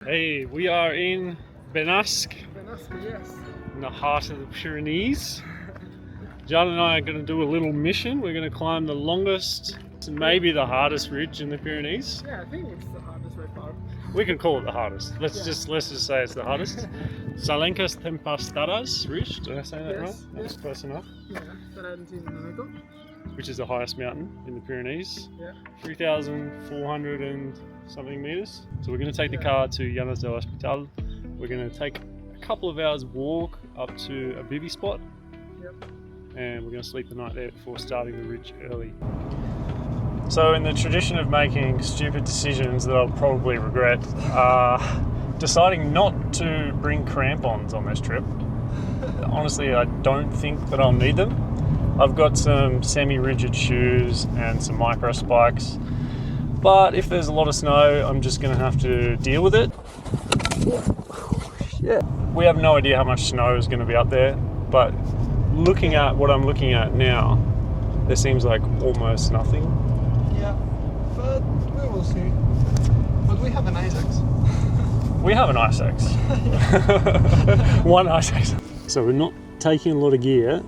Hey, we are in Benasque, Yes. in the heart of the Pyrenees. John and I are going to do a little mission. We're going to climb the longest, maybe the hardest ridge in the Pyrenees. Yeah, I think it's the hardest by far. We can call it the hardest. Let's just say it's the hardest. Salenques Tempestades ridge. Did I say that right? That's close enough. Yeah, that I hadn't seen in Aneto. Which is the highest mountain in the Pyrenees. Yeah. 3,400 and something meters. So we're going to take the car to Llanes del Hospital. We're going to take a couple of hours walk up to a bivy spot. Yep. And we're going to sleep the night there before starting the ridge early. So in the tradition of making stupid decisions that I'll probably regret, deciding not to bring crampons on this trip. Honestly, I don't think that I'll need them. I've got some semi-rigid shoes and some micro spikes, but if there's a lot of snow, I'm just going to have to deal with it. Yeah. We have no idea how much snow is going to be up there, but looking at what I'm looking at now, there seems like almost nothing. Yeah, but we will see. But we have an ice axe. We have an ice axe. One ice axe. So we're not taking a lot of gear.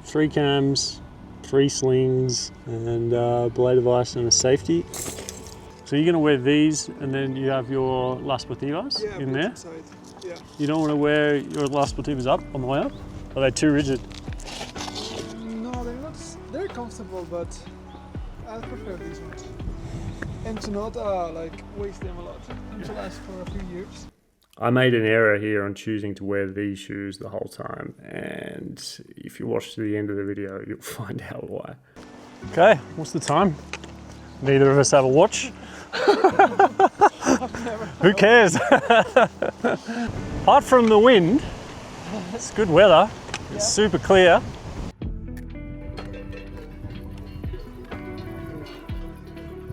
3 cams, 3 slings, and a blade of ice and a safety. So you're going to wear these, and then you have your Las Sportivas in there. Inside. Yeah. You don't want to wear your Las Sportivas up on the way up? Are they too rigid? No, they're not. They're comfortable, but I prefer these ones. And to not like waste them a lot, and to last for a few years. I made an error here on choosing to wear these shoes the whole time, and if you watch to the end of the video, you'll find out why. Okay, what's the time? Neither of us have a watch. Who cares? Apart from the wind, it's good weather. It's super clear.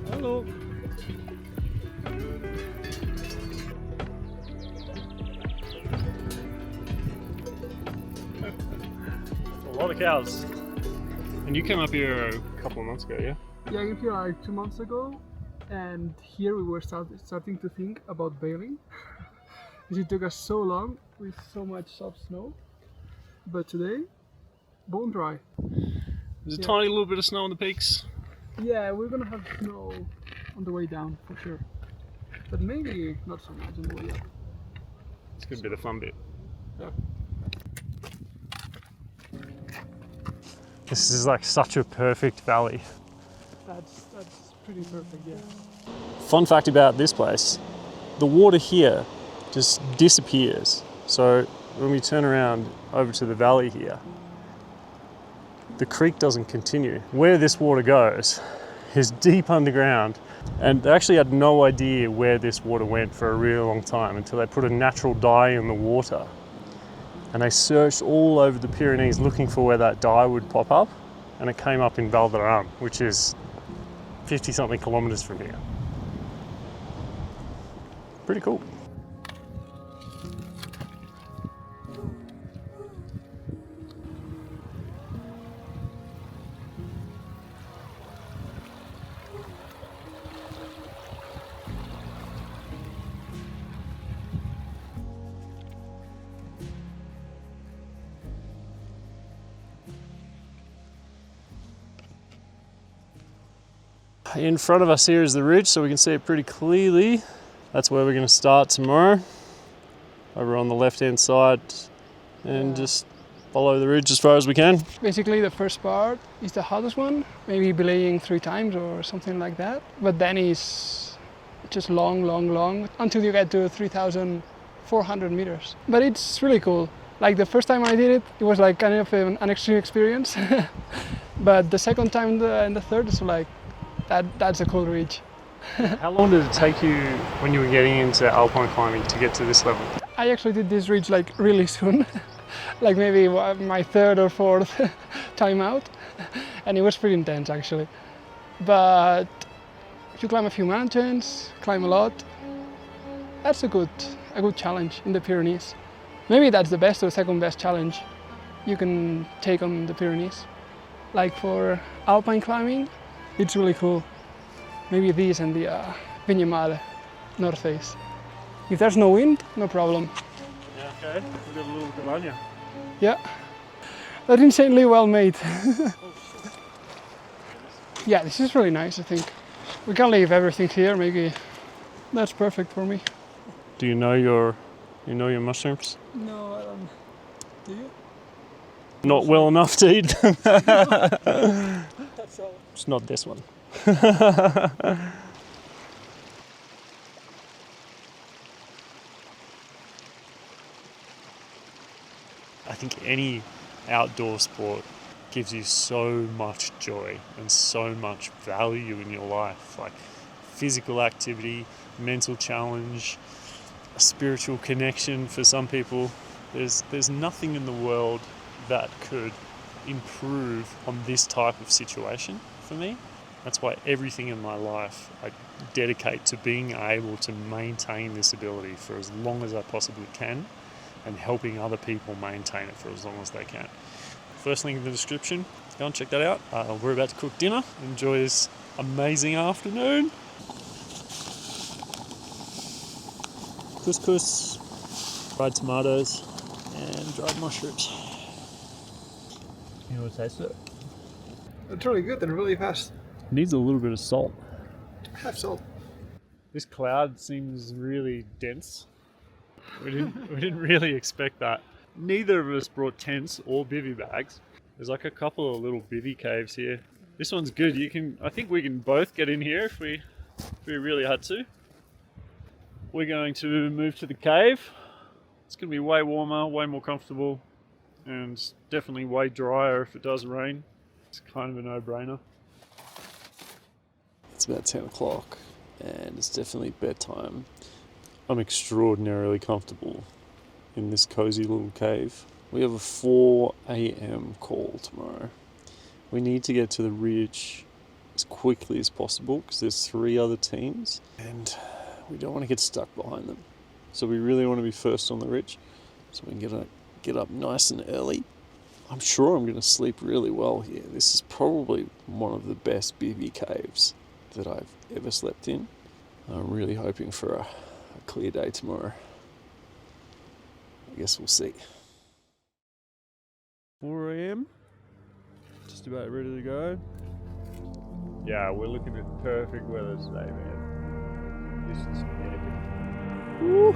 Hello. A lot of cows. And you came up here a couple of months ago, yeah? Yeah, I came here like 2 months ago, and here we were starting to think about bailing. It took us so long with so much soft snow, but today, bone dry. There's a tiny little bit of snow on the peaks. Yeah, we're gonna have snow on the way down for sure, but maybe not so much on the way up. It's gonna be the fun bit. Yeah. This is like such a perfect valley. That's pretty perfect, yeah. Fun fact about this place, the water here just disappears. So when we turn around over to the valley here, the creek doesn't continue. Where this water goes is deep underground, and they actually had no idea where this water went for a really long time until they put a natural dye in the water. And they searched all over the Pyrenees looking for where that dye would pop up, and it came up in Val d'Aran, which is 50 something kilometers from here. Pretty cool. In front of us here is the ridge, so we can see it pretty clearly. That's where we're going to start tomorrow, over on the left-hand side, and just follow the ridge as far as we can. Basically, the first part is the hardest one, maybe belaying 3 times or something like that. But then it's just long, until you get to 3,400 meters. But it's really cool. Like the first time I did it, it was like kind of an extreme experience. But the second time and the third is like, that's a cool ridge. How long did it take you when you were getting into alpine climbing to get to this level? I actually did this ridge like really soon, like maybe my 3rd or 4th time out, and it was pretty intense actually. But if you climb a few mountains, climb a lot, that's a good challenge in the Pyrenees. Maybe that's the best or second best challenge you can take on the Pyrenees. Like for alpine climbing, it's really cool. Maybe these and the Viña North Face. If there's no wind, no problem. Yeah, okay. We've got a little cabana. Yeah, they're insanely well made. Yeah, this is really nice, I think. We can leave everything here, maybe that's perfect for me. Do you know your mushrooms? No, I don't. Do you? Not well enough to eat them. That's all. It's not this one. I think any outdoor sport gives you so much joy and so much value in your life, like physical activity, mental challenge, a spiritual connection for some people. There's nothing in the world that could improve on this type of situation for me. That's why everything in my life I dedicate to being able to maintain this ability for as long as I possibly can, and helping other people maintain it for as long as they can. First link in the description, go and check that out. We're about to cook dinner. Enjoy this amazing afternoon. Couscous, fried tomatoes, and dried mushrooms. You want to taste it? It's really good and really fast. It needs a little bit of salt. Have salt. This cloud seems really dense. We didn't really expect that. Neither of us brought tents or bivy bags. There's like a couple of little bivy caves here. This one's good. I think we can both get in here if we really had to. We're going to move to the cave. It's going to be way warmer, way more comfortable, and definitely way drier if it does rain. It's kind of a no-brainer. It's about 10 o'clock and it's definitely bedtime. I'm extraordinarily comfortable in this cozy little cave. We have a 4 a.m. call tomorrow. We need to get to the ridge as quickly as possible because there's 3 other teams and we don't want to get stuck behind them. So we really want to be first on the ridge so we can get up nice and early. I'm sure I'm going to sleep really well here. This is probably one of the best bivy caves that I've ever slept in. I'm really hoping for a clear day tomorrow. I guess we'll see. 4 a.m. Just about ready to go. Yeah, we're looking at perfect weather today, man. This is epic. Woo!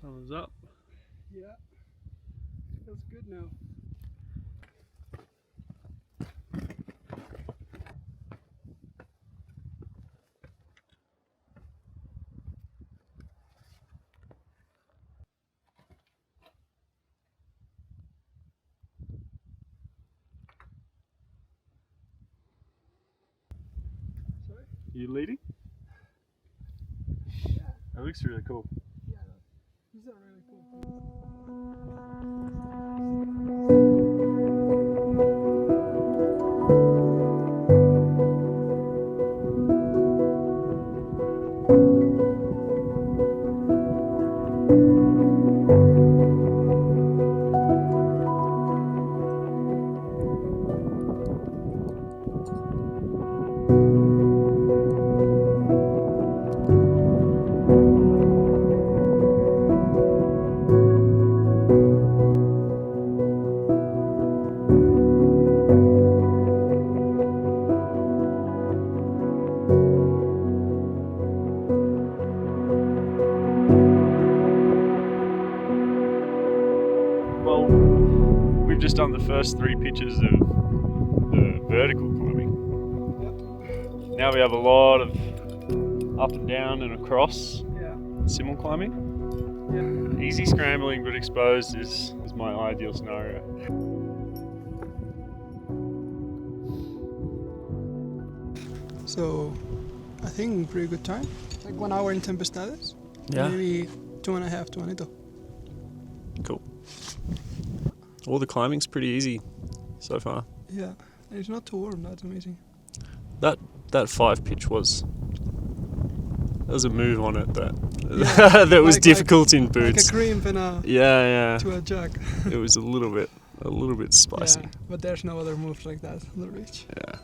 Sun is up. Yeah, feels good now. Sorry? Are you leading? Yeah, That looks really cool. yeah, these are really cool. just done the first 3 pitches of the vertical climbing. Now we have a lot of up and down and across simul climbing. Easy scrambling but exposed is my ideal scenario. So, I think pretty good time. Like 1 hour in Tempestades. Yeah. Maybe 2.5 to Aneto. Cool. All the climbing's pretty easy so far. Yeah, and it's not too warm. That's amazing. That 5 pitch was. There was a move on it that that was difficult in boots. Like a crimp and a Yeah. to a jack. It was a little bit spicy. Yeah, but there's no other moves like that on the ridge. Yeah.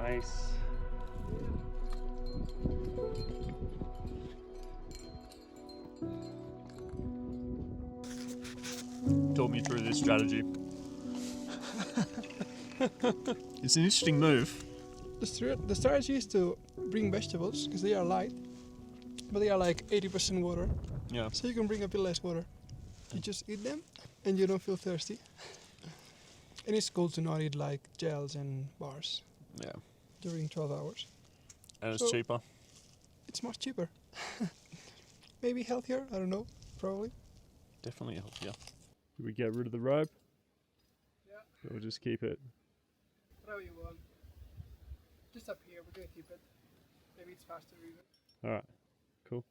Nice. Talk me through this strategy. It's an interesting move. The strategy is to bring vegetables because they are light, but they are like 80% water. Yeah. So you can bring a bit less water. You just eat them and you don't feel thirsty. And it's cool to not eat like gels and bars Yeah. during 12 hours. And it's So- cheaper. It's much cheaper. Maybe healthier, I don't know, probably. Definitely healthier. Do we get rid of the rope? Yeah. Or we'll just keep it? Whatever you want. Just up here, we're gonna keep it. Maybe it's faster even. Alright. Cool.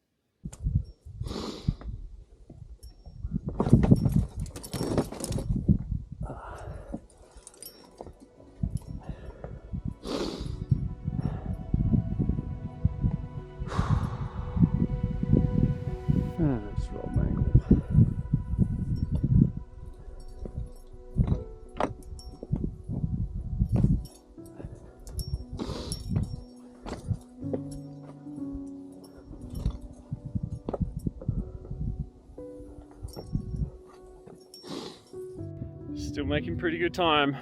That's roll angle. Still making pretty good time.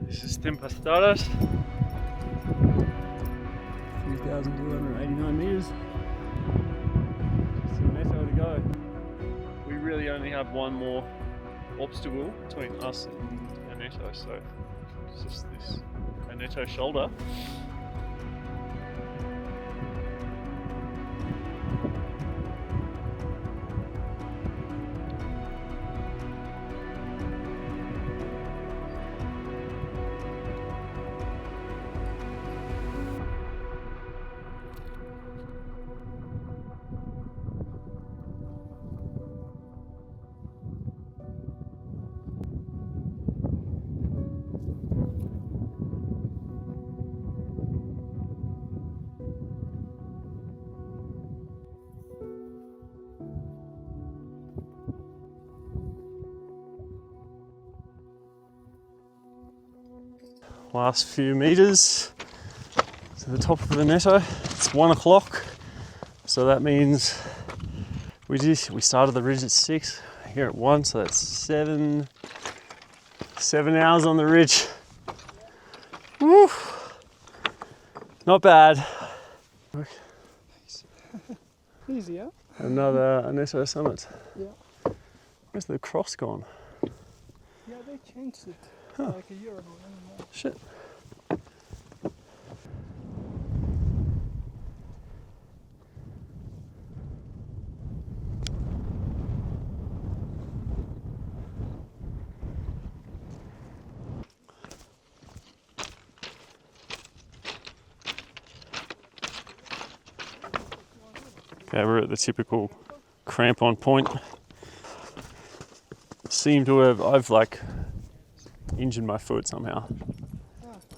This is Tempestades. 3,289 meters. Just Aneto to go. We really only have one more obstacle between us and Aneto, so it's just this Aneto shoulder. Last few meters to the top of the Aneto. It's 1 o'clock, so that means we started the ridge at 6, here at 1, so that's 7 hours on the ridge. Woo! Not bad. Easy, yeah? Another Aneto summit. Yeah. Where's the cross gone? Yeah, they changed it like a year ago. Shit. Okay, we're at the typical crampon point. I've like injured my foot somehow.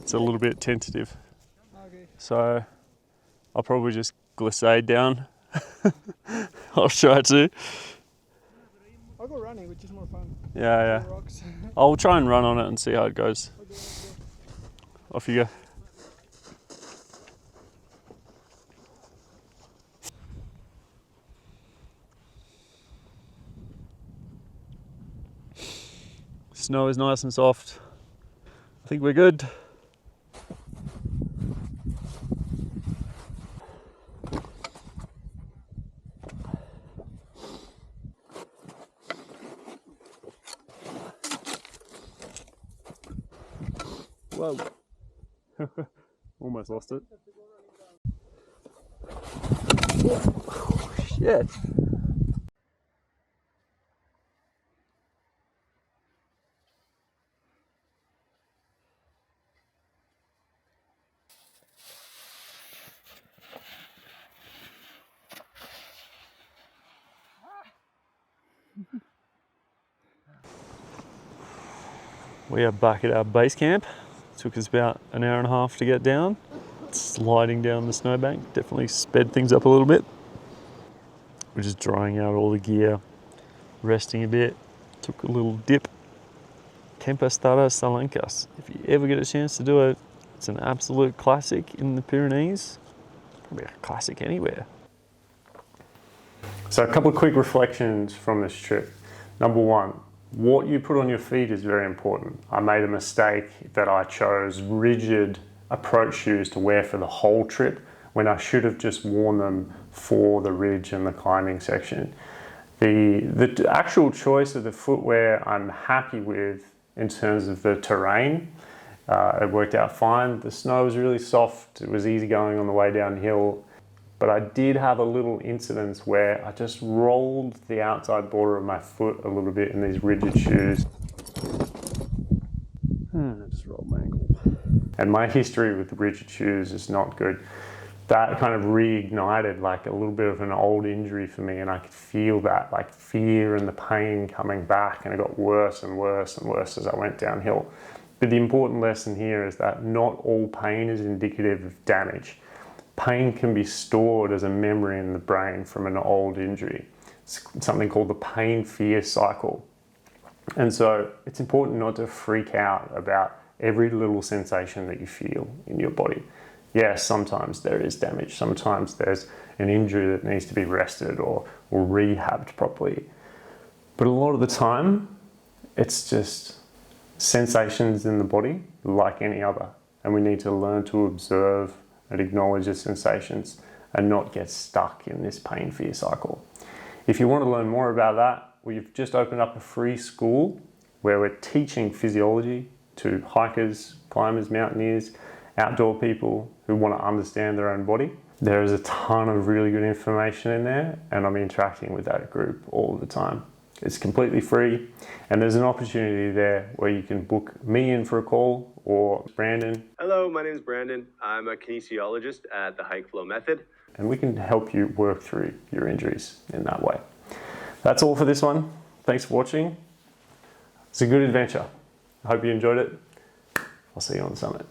It's a little bit tentative. Okay. So I'll probably just glissade down. I'll try to. I'll go running, which is more fun. Yeah. Rocks. I'll try and run on it and see how it goes. Okay. Off you go. Snow is nice and soft. I think we're good. Whoa. Almost lost it. Oh, shit. We are back at our base camp. It took us about an hour and a half to get down. Sliding down the snowbank definitely sped things up a little bit. We're just drying out all the gear, resting a bit. Took a little dip. Tempestades, Salenques. If you ever get a chance to do it, it's an absolute classic in the Pyrenees. Probably a classic anywhere. So a couple of quick reflections from this trip. Number one, what you put on your feet is very important. I made a mistake that I chose rigid approach shoes to wear for the whole trip when I should have just worn them for the ridge and the climbing section. The actual choice of the footwear I'm happy with in terms of the terrain. It worked out fine. The snow was really soft. It was easy going on the way downhill. But I did have a little incident where I just rolled the outside border of my foot a little bit in these rigid shoes. I just rolled my ankle. And my history with rigid shoes is not good. That kind of reignited like a little bit of an old injury for me, and I could feel that like fear and the pain coming back, and it got worse and worse and worse as I went downhill. But the important lesson here is that not all pain is indicative of damage. Pain can be stored as a memory in the brain from an old injury. It's something called the pain-fear cycle. And so it's important not to freak out about every little sensation that you feel in your body. Yes, sometimes there is damage. Sometimes there's an injury that needs to be rested or rehabbed properly. But a lot of the time, it's just sensations in the body like any other. And we need to learn to observe and acknowledge the sensations and not get stuck in this pain-fear cycle. If you want to learn more about that, we've just opened up a free school where we're teaching physiology to hikers, climbers, mountaineers, outdoor people who want to understand their own body. There is a ton of really good information in there, and I'm interacting with that group all the time. It's completely free, and there's an opportunity there where you can book me in for a call or Brandon. Hello, my name is Brandon. I'm a kinesiologist at the Hike Flow Method. And we can help you work through your injuries in that way. That's all for this one. Thanks for watching. It's a good adventure. I hope you enjoyed it. I'll see you on the summit.